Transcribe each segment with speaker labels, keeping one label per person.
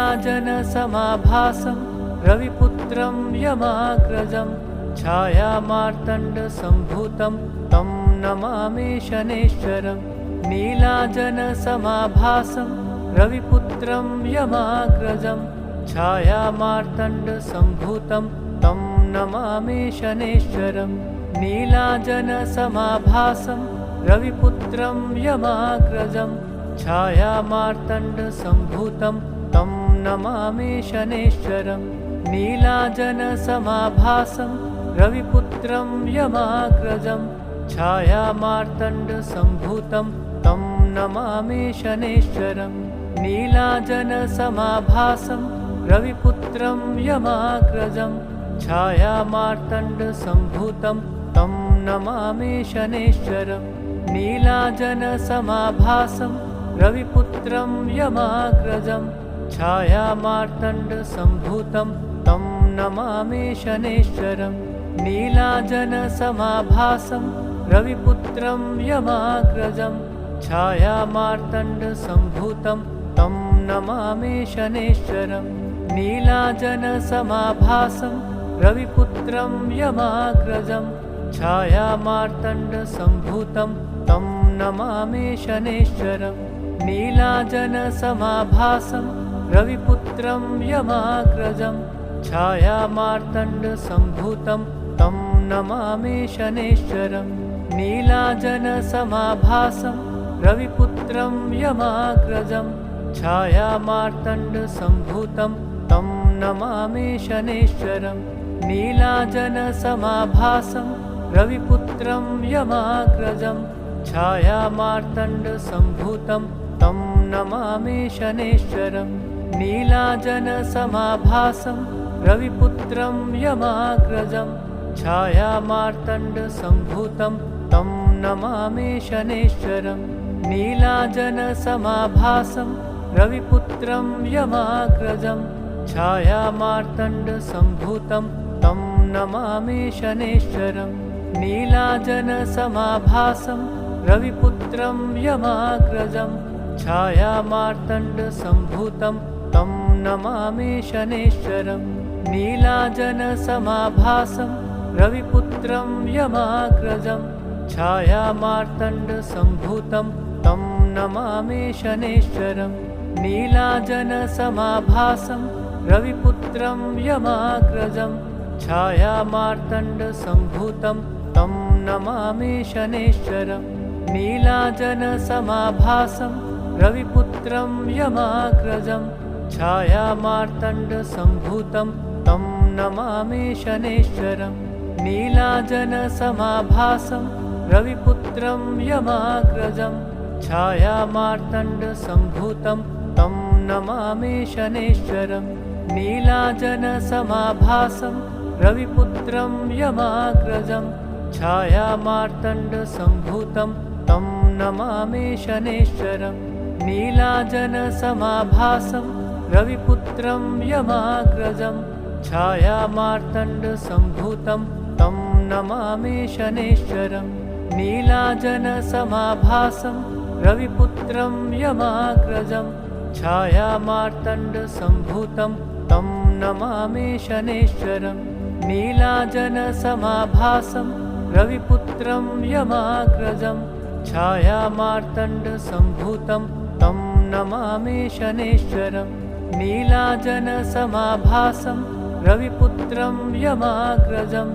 Speaker 1: नीलाजनसमाभासं रविपुत्रं यमाग्रजं छायामार्तण्डसम्भूतं तं नमामि शनैश्चरम्। नीलाजनसमाभासं रविपुत्रं यमाग्रजं छायामार्तण्डसम्भूतं तं नमामि शनैश्चरम्। नीलाजनसमाभासं रविपुत्रं यमाग्रजं छायामार्तण्डसम्भूतं तं नमामि शनैश्चरम्। नीलाजनसमाभासं रविपुत्रं यमाग्रजं छायामार्तण्डसम्भूतं तं नमामि शनैश्चरम्। नीलाजनसमाभासं रविपुत्रं यमाग्रजं छायामार्तण्डसम्भूतं तं नमामि शनैश्चरम्। नीलाजनसमाभासं रविपुत्रं यमाग्रजं छायामार्तण्डसम्भूतं तं नमामि शनैश्चरम्। नीलाजनसमाभासं रविपुत्रं यमाग्रजं छायामार्तण्डसम्भूतं तं नमामि शनैश्चरम्। नीलाजनसमाभासं रविपुत्रं यमाग्रजं छायामार्तण्डसम्भूतं तं नमामि शनैश्चरम्। नीलाजनसमाभासं रविपुत्रं यमाग्रजं छायामार्तण्डसम्भूतं तं नमामि शनैश्चरम्। नीलाजनसमाभासं रविपुत्रं यमाग्रजं छायामार्तण्डसम्भूतं तं नमामि शनैश्चरम्। नीलाजनसमाभासं रविपुत्रं यमाग्रजं छायामार्तण्डसम्भूतं तं नमामि शनैश्चरम्। नीलाजनसमाभासं रविपुत्रं यमाग्रजं छायामार्तण्डसम्भूतं तं नमामि शनैश्चरम्। नीलाजनसमाभासं रविपुत्रं यमाग्रजं छायामार्तण्डसम्भूतं तं नमामि शनैश्चरम्। नीलाजनसमाभासं रविपुत्रं यमाग्रजं छायामार्तण्डसम्भूतं तं नमामि शनैश्चरम्। नीलाजनसमाभासं रविपुत्रं यमाग्रजं छायामार्तण्डसम्भूतं तं नमामि शनैश्चरम्। नीलाजनसमाभासं रविपुत्रं यमाग्रजं छायामार्तण्डसम्भूतं तं नमामि शनैश्चरम्। नीलाजनसमाभासं रविपुत्रं यमाग्रजं छायामार्तण्डसम्भूतं तं नमामि शनैश्चरम्। नीलाजनसमाभासं रविपुत्रं यमाग्रजं छायामार्तण्डसम्भूतं तं नमामि शनैश्चरम्। नीलाजनसमाभासं रविपुत्रं यमाग्रजं छायामार्तण्डसम्भूतं तं नमामि शनैश्चरम्। नीलाजनसमाभासं रविपुत्रं यमाग्रजं छायामार्तण्डसम्भूतं तं नमामि शनैश्चरम्। नीलाजनसमाभासं रविपुत्रं यमाग्रजं छायामार्तण्डसम्भूतं तं नमामि शनैश्चरम्। नीलाजनसमाभासं रविपुत्रं यमाग्रजं छायामार्तण्डसम्भूतं तं नमामि शनैश्चरम्। नीलाजनसमाभासं रविपुत्रं यमाग्रजं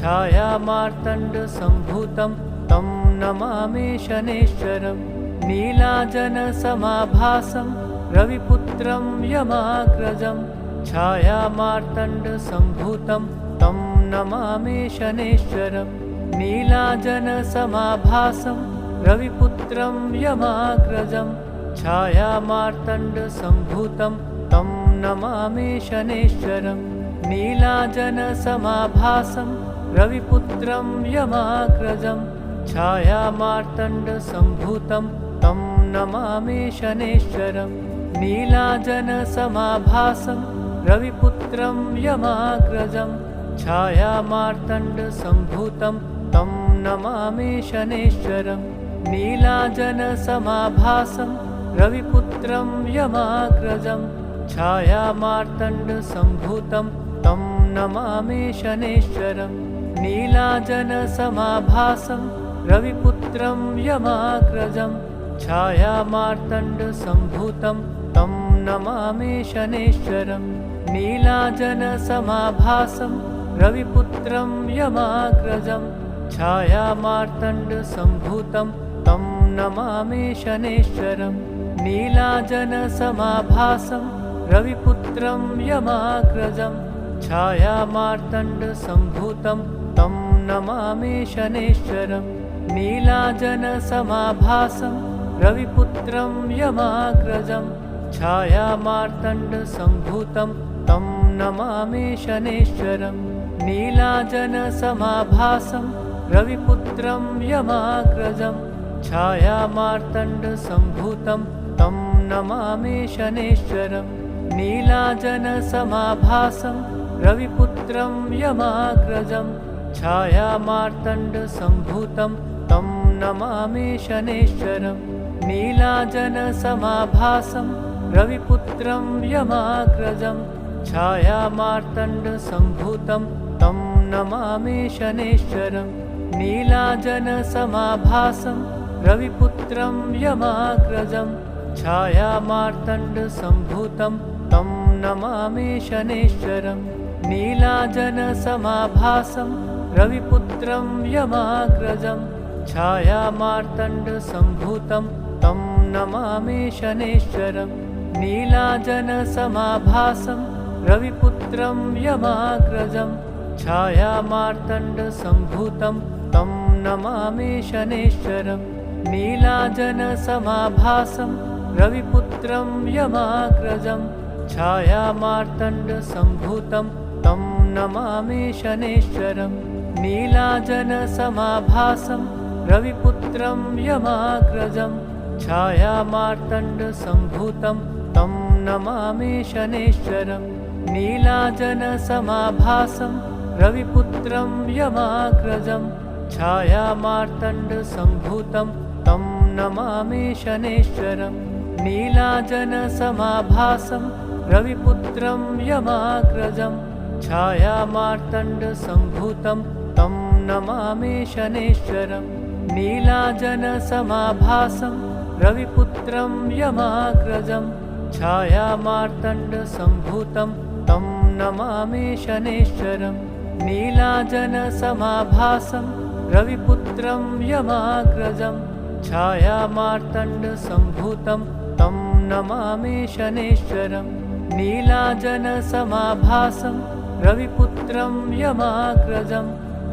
Speaker 1: छायामार्तण्डसम्भूतं तं नमामि शनैश्चरम्। नीलाजनसमाभासं रविपुत्रं यमाग्रजं छायामार्तण्डसम्भूतं तं नमामि शनैश्चरम्। नीलाजनसमाभासं रविपुत्रं यमाग्रजं छायामार्तण्डसम्भूतं तं नमामि शनैश्चरम्। नीलाजनसमाभासं रविपुत्रं यमाग्रजं छायामार्तण्डसम्भूतं तं नमामि शनैश्चरम्। नीलाजनसमाभासं रविपुत्रं यमाग्रजं छायामार्तण्डसम्भूतं तं नमामि शनैश्चरम्। नीलाजनसमाभासं रविपुत्रं यमाग्रजं छायामार्तण्डसम्भूतं तं नमामि शनैश्चरं नीलाजनसमाभासं रविपुत्रं यमाग्रजं छायामार्तण्डसम्भूतं तं नमामि शनैश्चरं नीलाजनसमाभासं रविपुत्रं यमाग्रजं छायामार्तण्डसम्भूतं तं नमामि शनैश्चरं नीलाजनसमाभासं रविपुत्रं यमाग्रजं छायामार्तण्डसम्भूतं तं नमामि शनैश्चरं नीलाजनसमाभासं रविपुत्रं यमाग्रजं छायामार्तण्डसम्भूतं तं नमामि शनैश्चरं नीलाजनसमाभासं रविपुत्रं यमाग्रजं छायामार्तण्डसम्भूतं तं नमामि शनैश्चरं नीलाजनसमाभासं रविपुत्रं यमाग्रजं छायामार्तण्डसम्भूतं तं नमामि शनैश्चरं नीलाजनसमाभासं रविपुत्रं यमाग्रजं छायामार्तण्डसम्भूतं तं नमामि शनैश्चरं नीलाजनसमाभासं रविपुत्रं यमाग्रजं छायामार्तण्डसम्भूतं तं नमामि शनैश्चरं नीलाजनसमाभासं रविपुत्रं यमाग्रजं छायामार्तण्डसम्भूतं तं नमामि शनैश्चरं नीलाजनसमाभासं रविपुत्रं यमाग्रजं छायामार्तण्डसम्भूतं तं नमामि शनैश्चरं नीलाजनसमाभासं रविपुत्रं यमाग्रजं छायामार्तण्डसम्भूतं तं नमामि शनैश्चरं नीलाजनसमाभासं रविपुत्रं यमाग्रजं छायामार्तण्डसम्भूतं तं नमामि शनैश्चरं नीलाजनसमाभासं रविपुत्रं यमाग्रजं छायामार्तण्डसम्भूतं तं नमामि शनैश्चरं नीलाजनसमाभासं रविपुत्रं यमाग्रजं छायामार्तण्डसम्भूतं तं नमामि शनैश्चरं नीलाजनसमाभासं रविपुत्रं यमाग्रजं छायामार्तण्डसम्भूतं तं नमामि शनैश्चरं नीलाजनसमाभासं रविपुत्रं यमाग्रजं छायामार्तण्डसम्भूतं तं नमामि शनैश्चरं नीलाजनसमाभासं रविपुत्रं यमाग्रजं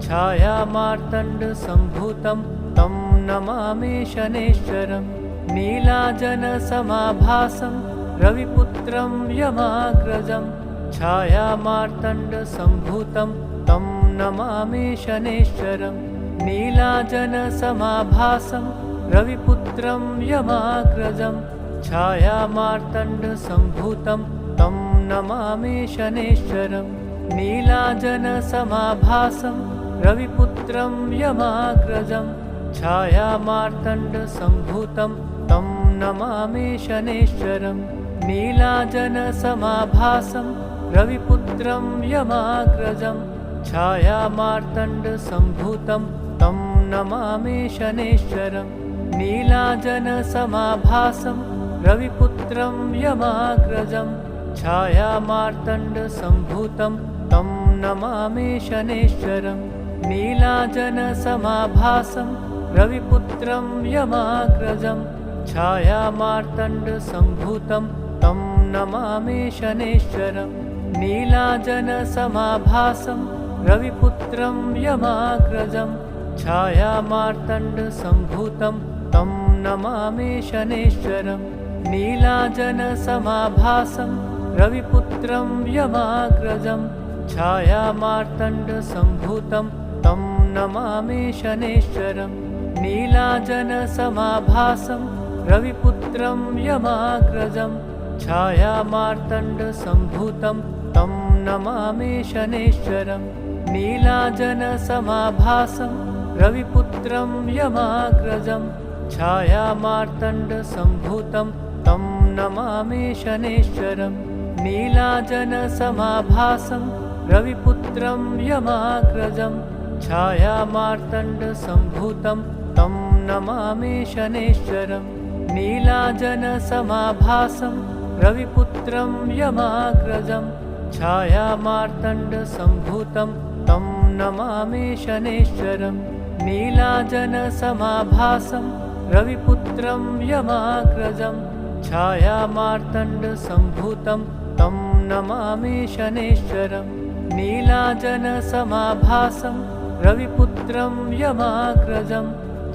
Speaker 1: छायामार्तण्डसम्भूतं तं नमामि शनैश्चरं नीलाजनसमाभासं रविपुत्रं यमाग्रजं छायामार्तण्डसम्भूतं तं नमामि शनैश्चरं नीलाजनसमाभासं रविपुत्रं यमाग्रजं छायामार्तण्डसम्भूतं तं नमामि शनैश्चरं नीलाजनसमाभासं रविपुत्रं यमाग्रजं छायामार्तण्डसम्भूतं तं नमामि शनैश्चरं नीलाजनसमाभासं रविपुत्रं यमाग्रजं छायामार्तण्डसम्भूतं तं नमामि शनैश्चरं नीलाजनसमाभासं रविपुत्रं यमाग्रजं छायामार्तण्डसम्भूतं तं नमामि शनैश्चरं नीलाजनसमाभासं रविपुत्रं यमाग्रजं छायामार्तण्डसम्भूतं तं नमामि शनैश्चरं नीलाजनसमाभासं रविपुत्रं यमाग्रजं छायामार्तण्डसम्भूतं तं नमामि शनैश्चरं नीलाजनसमाभासं रविपुत्रं यमाग्रजं छायामार्तण्डसम्भूतं तं नमामि शनैश्चरं नीलाजनसमाभासं रविपुत्रं यमाग्रजं छायामार्तण्डसम्भूतं तं नमामि शनैश्चरं नीलाजनसमाभासं रविपुत्रं यमाग्रजं छायामार्तण्डसम्भूतं तं नमामि शनैश्चरं नीलाजनसमाभासं रविपुत्रं यमाग्रजं छायामार्तण्डसम्भूतं तं नमामि शनैश्चरम् नीलाजनसमाभासं रविपुत्रं यमाग्रजं छायामार्तण्डसम्भूतं तं नमामि शनैश्चरम् नीलाजनसमाभासं रविपुत्रं यमाग्रजं छायामार्तण्डसम्भूतं तं नमामि शनैश्चरम् नीलाजनसमाभासं रविपुत्रं यमाग्रजं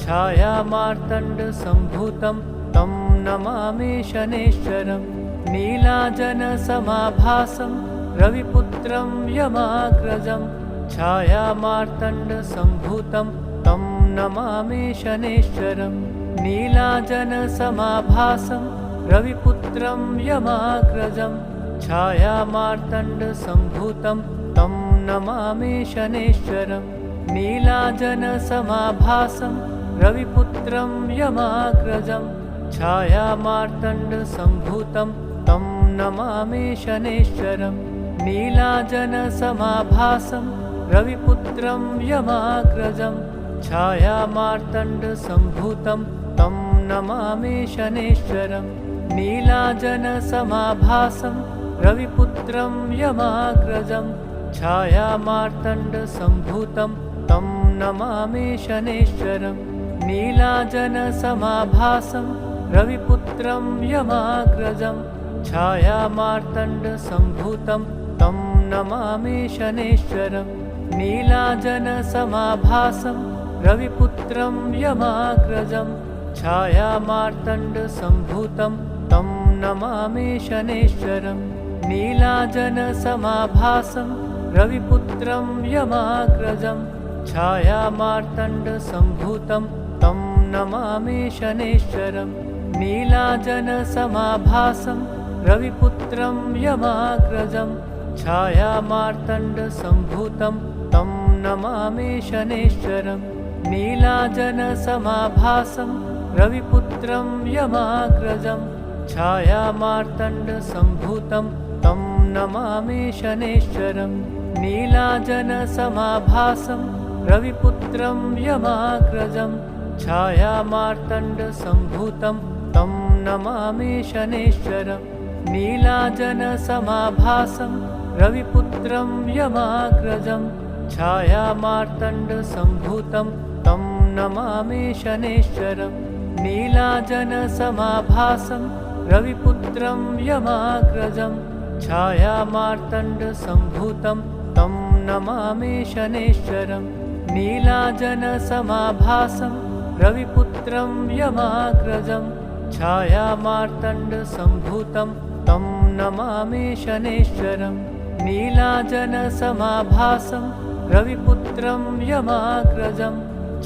Speaker 1: छायामार्तण्डसम्भूतं तं नमामि शनैश्चरम् नीलाजनसमाभासं रविपुत्रं यमाग्रजं छायामार्तण्डसम्भूतं तं नमामि शनैश्चरम् नीलाजनसमाभासं रविपुत्रं यमाग्रजं छायामार्तण्डसम्भूतं तं नमामि शनैश्चरम् नीलाजनसमाभासं रविपुत्रं यमाग्रजं छायामार्तण्डसम्भूतं तं नमामि शनैश्चरम् नीलाजनसमाभासं रविपुत्रं यमाग्रजं छायामार्तण्डसम्भूतं तं नमामि शनैश्चरम् नीलाजनसमाभासं रविपुत्रं यमाग्रजं छायामार्तण्डसम्भूतं तं नमामि शनैश्चरम् नीलाजनसमाभासं रविपुत्रं यमाग्रजं छायामार्तण्डसम्भूतं तं नमामि शनैश्चरम् नीलाजनसमाभासं रविपुत्रं यमाग्रजं छायामार्तण्डसम्भूतं तं नमामि शनैश्चरम् नीलाजनसमाभासं रविपुत्रं यमाग्रजं छायामार्तण्डसम्भूतं तं नमामि शनैश्चरम् नीलाजनसमाभासं रविपुत्रं यमाग्रजं छायामार्तण्डसम्भूतं तं नमामि शनैश्चरम् नीलाजनसमाभासं रविपुत्रं यमाग्रजं छायामार्तण्डसम्भूतं तं नमामि शनैश्चरम् नीलाजनसमाभासं रविपुत्रं यमाग्रजं छायामार्तण्डसम्भूतं तं नमामि शनैश्चरम् नीलाजनसमाभासं रविपुत्रं यमाग्रजं छायामार्तण्डसम्भूतं तं नमामि शनैश्चरम् नीलाजनसमाभासं रविपुत्रं यमाग्रजं छायामार्तण्डसम्भूतं तं नमामि शनैश्चरम् नीलाजनसमाभासं रविपुत्रं यमाग्रजं छायामार्तण्डसम्भूतं तं नमामि शनैश्चरम् नीलाजनसमाभासं रविपुत्रं यमाग्रजं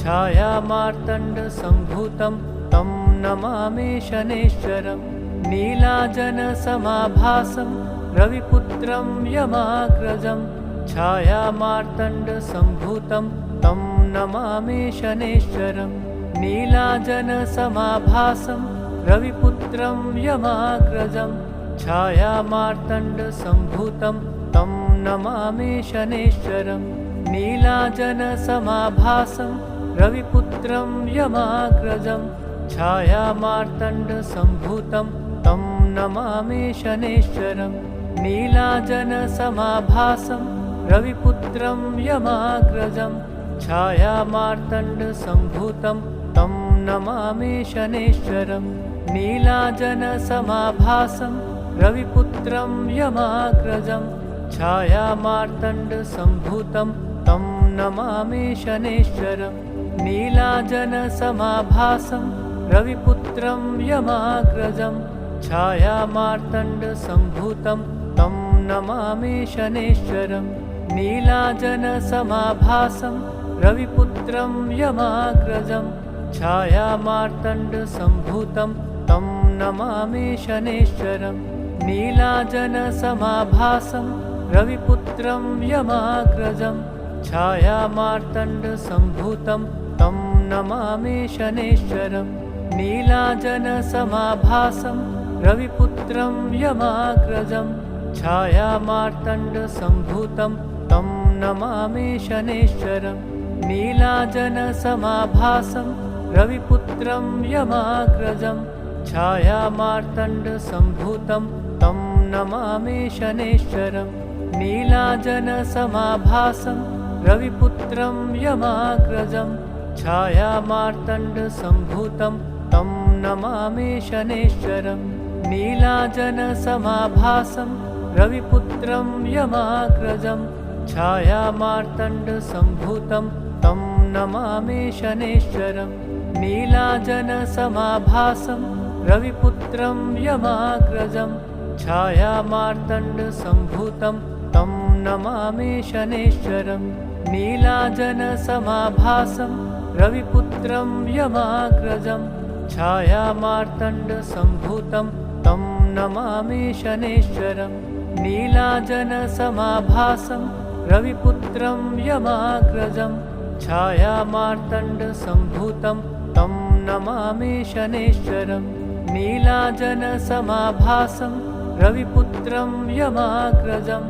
Speaker 1: छायामार्तण्डसम्भूतं तं नमामि शनैश्चरम् नीलाजनसमाभासं रविपुत्रं यमाग्रजं छायामार्तण्डसम्भूतं तं नमामि शनैश्चरम् नीलाजनसमाभासं रविपुत्रं यमाग्रजं छायामार्तण्डसम्भूतं तं नमामि शनैश्चरम् नीलाजनसमाभासं रविपुत्रं यमाग्रजं छायामार्तण्डसम्भूतं तं नमामि शनैश्चरम् नीलाजनसमाभासं रविपुत्रं यमाग्रजं छायामार्तण्डसम्भूतं तं नमामि शनैश्चरम् नीलाजनसमाभासं रविपुत्रं यमाग्रजं छायामार्तण्डसम्भूतं तं नमामि शनैश्चरम् नीलाजनसमाभासं रविपुत्रं यमाग्रजं छायामार्तण्डसम्भूतं तं नमामि शनैश्चरम् नीलाजनसमाभासं रविपुत्रं यमाग्रजं छायामार्तण्डसम्भूतं तं नमामि शनैश्चरम् नीलाजनसमाभासं रविपुत्रं यमाग्रजं छायामार्तण्डसम्भूतं तं नमामि शनैश्चरम् नीलाजनसमाभासं रविपुत्रं यमाग्रजं छायामार्तण्डसम्भूतं तं नमामि शनैश्चरं नीलाजनसमाभासं रविपुत्रं यमाग्रजं छायामार्तण्डसम्भूतं तं नमामि शनैश्चरं नीलाजनसमाभासं रविपुत्रं यमाग्रजं छायामार्तण्डसम्भूतं तं नमामि शनैश्चरं नीलाजनसमाभासं रविपुत्रं यमाग्रजं छायामार्तण्डसम्भूतं तं नमामि शनैश्चरं नीलाजनसमाभासं रविपुत्रं यमाग्रजं छायामार्तण्डसम्भूतं तं नमामि शनैश्चरं नीलाजनसमाभासं रविपुत्रं यमाग्रजं छायामार्तण्डसम्भूतं तं नमामि शनैश्चरं नीलाजनसमाभासं रविपुत्रं यमाग्रजं छायामार्तण्डसम्भूतं तं नमामि शनैश्चरं नीलाजनसमाभासं रविपुत्रं यमाग्रजं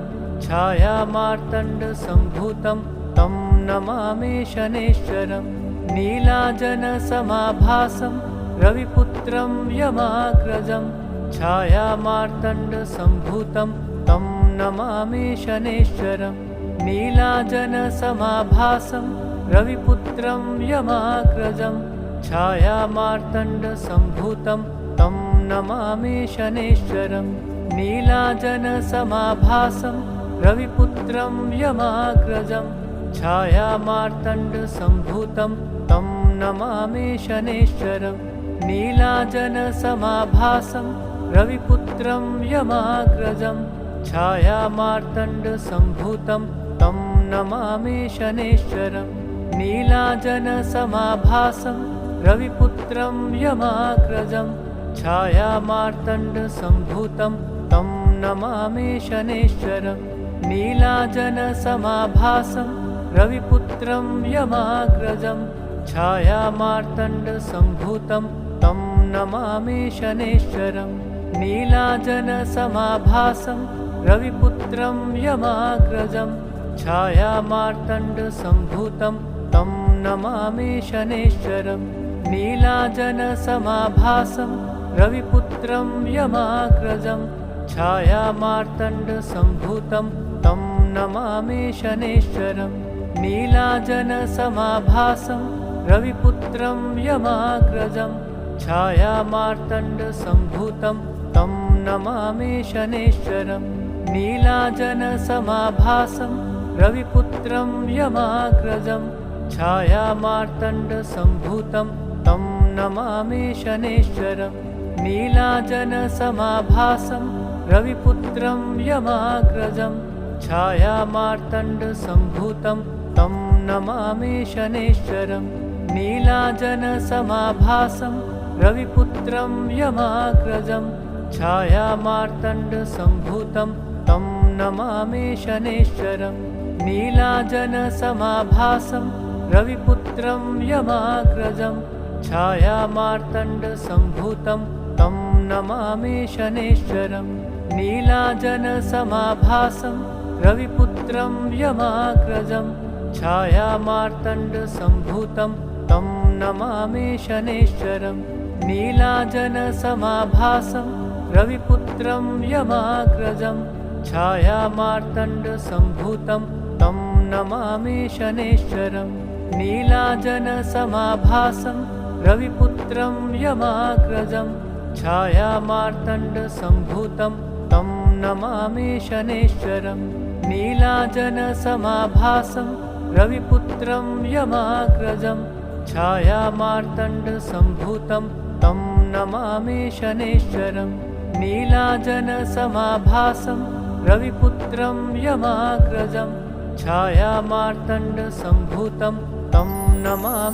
Speaker 1: छायामार्तण्डसम्भूतं तं नमामि शनैश्चरं नीलाजनसमाभासं रविपुत्रं यमाग्रजं छायामार्तण्डसम्भूतं तं नमामि शनैश्चरं नीलाजनसमाभासं रविपुत्रं यमाग्रजं छायामार्तण्डसम्भूतं तं नमामि शनैश्चरं नीलाजनसमाभासं रविपुत्रं यमाग्रजं छायामार्तण्डसम्भूतं तं नमामि शनैश्चरं नीलाजनसमाभासं रविपुत्रं यमाग्रजं छायामार्तण्डसम्भूतं तं नमामि शनैश्चरं नीलाजनसमाभासं रविपुत्रं यमाग्रजं छायामार्तण्डसम्भूतं तं नमामि शनैश्चरं नीलाजनसमाभासं रविपुत्रं यमाग्रजं छायामार्तण्डसम्भूतं तं नमामि शनैश्चरं नीलाजनसमाभासं रविपुत्रं यमाग्रजं छायामार्तण्डसम्भूतं तं नमामि शनैश्चरं नीलाजनसमाभासं रविपुत्रं यमाग्रजं छायामार्तण्डसम्भूतं तं नमामि शनैश्चरं नीलाजनसमाभासं रविपुत्रं यमाग्रजं छायामार्तण्डसम्भूतं तं नमामि शनैश्चरं नीलाजनसमाभासं रविपुत्रं यमाग्रजं छायामार्तण्डसम्भूतं तं नमामि शनैश्चरं नीलाजनसमाभासं रविपुत्रं यमाग्रजं छायामार्तण्डसम्भूतं तं नमामि शनैश्चरं नीलाजनसमाभासं रविपुत्रं यमाग्रजं छायामार्तण्डसम्भूतं तं नमामि शनैश्चरं नीलाजनसमाभासं रविपुत्रं यमाग्रजं छायामार्तण्डसम्भूतं तं नमामि शनैश्चरं नीलाजनसमाभासं रविपुत्रं यमाग्रजं छायामार्तण्डसम्भूतं तं नमामि शनैश्चरं नीलाजनसमाभासं रविपुत्रं यमाग्रजं छायामार्तण्डसम्भूतं तं नमामि शनैश्चरं नीलाजनसमाभासं रविपुत्रं यमाग्रजं छायामार्तण्डसम्भूतं तं नमामि शनैश्चरं नीलाजनसमाभासं रविपुत्रं यमाग्रजं छायामार्तण्डसम्भूतं तं नमामि शनैश्चरं नीलाजनसमाभासं रविपुत्रं यमाग्रजं छायामार्तण्डसम्भूतं तं नमामि